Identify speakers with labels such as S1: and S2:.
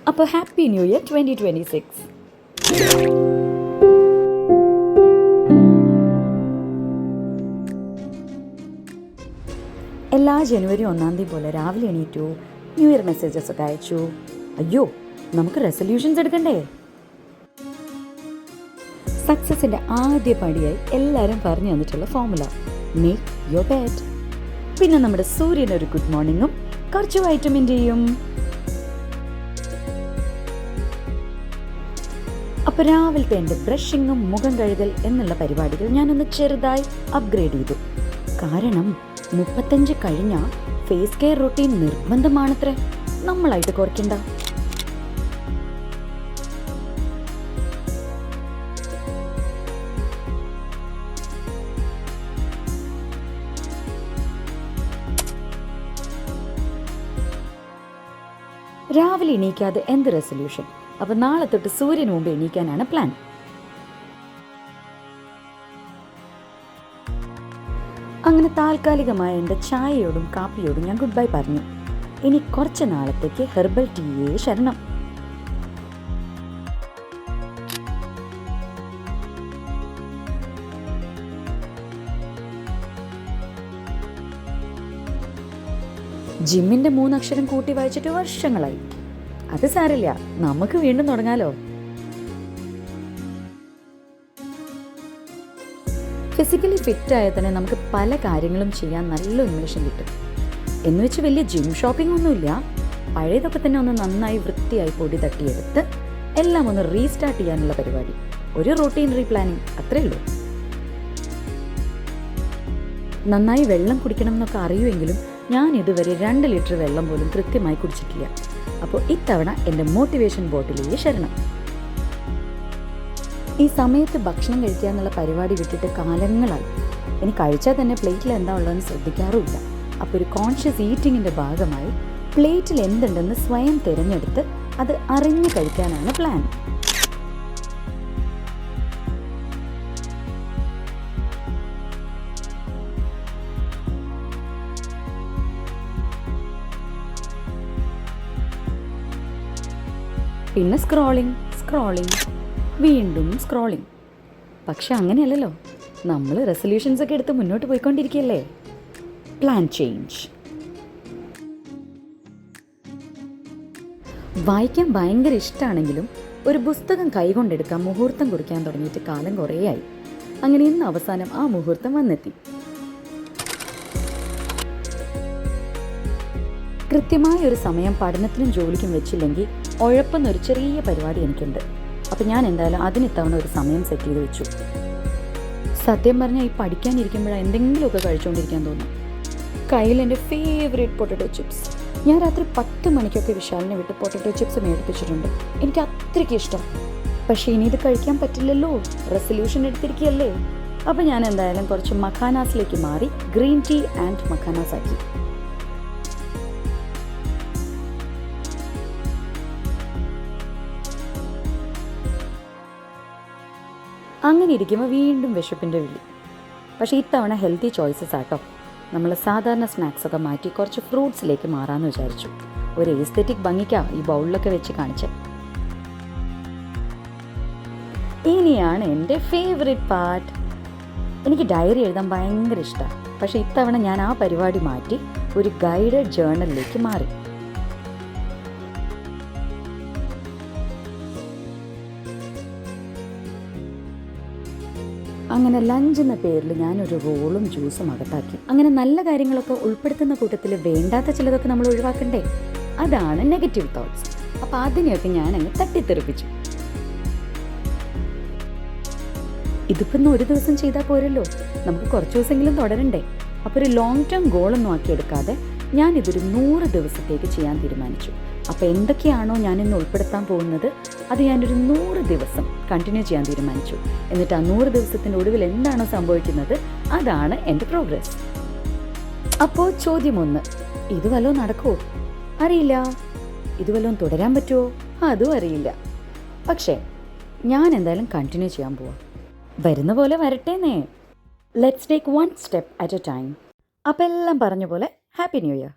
S1: അപ്പോൾ happy new year 2026. എല്ലാ ജനുവരി 1 പോലെ രാവിലെ എണീറ്റു, ന്യൂ ഇയർ മെസ്സേജസ് ഒക്കെ അയച്ചു. അയ്യോ, നമുക്ക് റെസൊല്യൂഷൻസ് എടുക്കണ്ടേ? സക്സസിൻ്റെ ആദ്യ പടിയായി എല്ലാവരും പറഞ്ഞു തന്നിട്ടുള്ള ഫോർമുല, മേക്ക് യുവർ ബെഡ്. പിന്നെ നമ്മുടെ സൂര്യനൊരു ഗുഡ് മോർണിംഗും കുറച്ച് വൈറ്റമിൻ ഡിയും. അപ്പോൾ രാവിലത്തെ എൻ്റെ ബ്രഷിങ്ങും മുഖം കഴുകൽ എന്നുള്ള പരിപാടികൾ ഞാനൊന്ന് ചെറുതായി അപ്ഗ്രേഡ് ചെയ്തു. കാരണം 35 കഴിഞ്ഞാൽ ഫേസ് കെയർ റൊട്ടീൻ നിർബന്ധമാണത്രേ, നമ്മളായിട്ട് കുറയ്ക്കണ്ട. രാവിലെ എണീക്കാതെ എന്ത് റെസൊല്യൂഷൻ? അപ്പോൾ നാളെ തൊട്ട് സൂര്യന് മുമ്പ് എണീക്കാനാണ് പ്ലാൻ. അങ്ങനെ താൽക്കാലികമായ എൻ്റെ ചായയോടും കാപ്പിയോടും ഞാൻ ഗുഡ് ബൈ പറഞ്ഞു. ഇനി കുറച്ച് നാളത്തേക്ക് ഹെർബൽ ടീയേ ശരണം. ജിമ്മിൻ്റെ 3 അക്ഷരം കൂട്ടി വായിച്ചിട്ട് വർഷങ്ങളായി. അത് സാരില്ല, നമുക്ക് വീണ്ടും തുടങ്ങാലോ. ഫിസിക്കലി ഫിറ്റായാൽ തന്നെ നമുക്ക് പല കാര്യങ്ങളും ചെയ്യാൻ നല്ല ഉന്മേഷം കിട്ടും. എന്ന് വെച്ച് വലിയ ജിം ഷോപ്പിംഗ് ഒന്നുമില്ല. പഴയതൊക്കെ തന്നെ ഒന്ന് നന്നായി വൃത്തിയായി പൊടി തട്ടിയെടുത്ത് എല്ലാം ഒന്ന് റീസ്റ്റാർട്ട് ചെയ്യാനുള്ള പരിപാടി. ഒരു റൂട്ടീൻ റീപ്ലാനിങ്, അത്രേ ഉള്ളൂ. നന്നായി വെള്ളം കുടിക്കണം എന്നൊക്കെ അറിയുമെങ്കിലും ഞാൻ ഇതുവരെ 2 ലിറ്റർ വെള്ളം പോലും കൃത്യമായി കുടിച്ചിട്ടില്ല. അപ്പോൾ ഇത്തവണ എൻ്റെ മോട്ടിവേഷൻ ബോട്ടിലേക്ക് ശരണം. ഈ സമയത്ത് ഭക്ഷണം കഴിക്കുക എന്നുള്ള പരിപാടി വിട്ടിട്ട് കാലങ്ങളായി. ഇനി കഴിച്ചാൽ തന്നെ പ്ലേറ്റിൽ എന്താ ഉള്ളതെന്ന് ശ്രദ്ധിക്കാറുമില്ല. അപ്പോൾ ഒരു കോൺഷ്യസ് ഈറ്റിങ്ങിൻ്റെ ഭാഗമായി പ്ലേറ്റിൽ എന്തുണ്ടെന്ന് സ്വയം തിരഞ്ഞെടുത്ത് അത് അറിഞ്ഞു കഴിക്കാനാണ് പ്ലാൻ. പിന്നെ സ്ക്രോളിങ്, വീണ്ടും സ്ക്രോളിങ്. പക്ഷെ അങ്ങനെയല്ലല്ലോ, നമ്മൾ റെസൊല്യൂഷൻസ് ഒക്കെ എടുത്ത് മുന്നോട്ട് പോയിക്കൊണ്ടിരിക്കുകയല്ലേ. Plan change. വായിക്കാൻ ഭയങ്കര ഇഷ്ടമാണെങ്കിലും ഒരു പുസ്തകം കൈകൊണ്ടെടുക്കാൻ മുഹൂർത്തം കുറിക്കാൻ തുടങ്ങിയിട്ട് കാലം കുറേയായി. അങ്ങനെ ഇന്ന് അവസാനം ആ മുഹൂർത്തം വന്നെത്തി. കൃത്യമായ ഒരു സമയം പഠനത്തിനും ജോലിക്കും വെച്ചില്ലെങ്കിൽ ഉഴപ്പെന്നൊരു ചെറിയ പരിപാടി എനിക്കുണ്ട്. അപ്പം ഞാൻ എന്തായാലും അതിനിത്തവണ ഒരു സമയം സെറ്റ് ചെയ്ത് വെച്ചു. സത്യം പറഞ്ഞാൽ ഈ പഠിക്കാനിരിക്കുമ്പോഴാണ് എന്തെങ്കിലുമൊക്കെ കഴിച്ചുകൊണ്ടിരിക്കാൻ തോന്നും. കയ്യിൽ എൻ്റെ ഫേവറേറ്റ് പൊട്ടറ്റോ ചിപ്സ്. ഞാൻ രാത്രി 10 മണിക്കൊക്കെ വിശാലിനെ വിട്ട് പൊട്ടറ്റോ ചിപ്സ് മേടിപ്പിച്ചിട്ടുണ്ട്. എനിക്ക് അത്രയ്ക്ക് ഇഷ്ടം. പക്ഷേ ഇനി ഇത് കഴിക്കാൻ പറ്റില്ലല്ലോ, റെസൊല്യൂഷൻ എടുത്തിരിക്കുകയല്ലേ. അപ്പം ഞാൻ എന്തായാലും കുറച്ച് മഖാനാസിലേക്ക് മാറി ഗ്രീൻ ടീ ആൻഡ് മഖാനാസ് ആക്കി. അങ്ങനെ ഇരിക്കുമ്പോൾ വീണ്ടും വിശപ്പിൻ്റെ വിളി. പക്ഷേ ഇത്തവണ ഹെൽത്തി ചോയ്സസ് ആട്ടോ. നമ്മൾ സാധാരണ സ്നാക്സൊക്കെ മാറ്റി കുറച്ച് ഫ്രൂട്ട്സിലേക്ക് മാറാമെന്ന് വിചാരിച്ചു. ഒരു എസ്തെറ്റിക് ഭംഗിക്കാ ഈ ബൗളിലൊക്കെ വെച്ച് കാണിച്ചത്. ഇനിയാണ് എൻ്റെ ഫേവറേറ്റ് പാർട്ട്. എനിക്ക് ഡയറി എഴുതാൻ ഭയങ്കര ഇഷ്ടമാണ്. പക്ഷേ ഇത്തവണ ഞാൻ ആ പരിപാടി മാറ്റി ഒരു ഗൈഡഡ് ജേർണലിലേക്ക് മാറി. അങ്ങനെ ലഞ്ച് എന്ന പേരിൽ ഞാനൊരു റോളും ജ്യൂസും അകത്താക്കി. അങ്ങനെ നല്ല കാര്യങ്ങളൊക്കെ ഉൾപ്പെടുത്തുന്ന കൂട്ടത്തിൽ വേണ്ടാത്ത ചിലതൊക്കെ നമ്മൾ ഒഴിവാക്കണ്ടേ? അതാണ് നെഗറ്റീവ് തോട്ട്സ്. അപ്പോൾ അതിനെയൊക്കെ ഞാൻ അങ്ങ് തട്ടിത്തെറിപ്പിച്ചു. ഇതിപ്പം ഒരു ദിവസം ചെയ്താൽ പോരല്ലോ, നമുക്ക് കുറച്ച് ദിവസമെങ്കിലും തുടരണ്ടേ. അപ്പോൾ ഒരു ലോങ് ടേം ഗോളൊന്നും ആക്കിയെടുക്കാതെ ഞാനിതൊരു 100 ദിവസത്തേക്ക് ചെയ്യാൻ തീരുമാനിച്ചു. അപ്പോൾ എന്തൊക്കെയാണോ ഞാനിന്ന് ഉൾപ്പെടുത്താൻ പോകുന്നത് അത് ഞാനൊരു 100 ദിവസം കണ്ടിന്യൂ ചെയ്യാൻ തീരുമാനിച്ചു. എന്നിട്ട് ആ 100 ദിവസത്തിൻ്റെ ഒടുവിൽ എന്താണോ സംഭവിക്കുന്നത് അതാണ് എൻ്റെ പ്രോഗ്രസ്. അപ്പോൾ ചോദ്യം 1, ഇത് വല്ലതും നടക്കുമോ? അറിയില്ല. ഇത് വല്ലതും തുടരാൻ പറ്റുമോ? അതും അറിയില്ല. പക്ഷേ ഞാൻ എന്തായാലും കണ്ടിന്യൂ ചെയ്യാൻ പോവാം. വരുന്ന പോലെ വരട്ടേന്നേ. Let's take 1 step at a time. അപ്പം എല്ലാം പറഞ്ഞ പോലെ ഹാപ്പി ന്യൂ ഇയർ.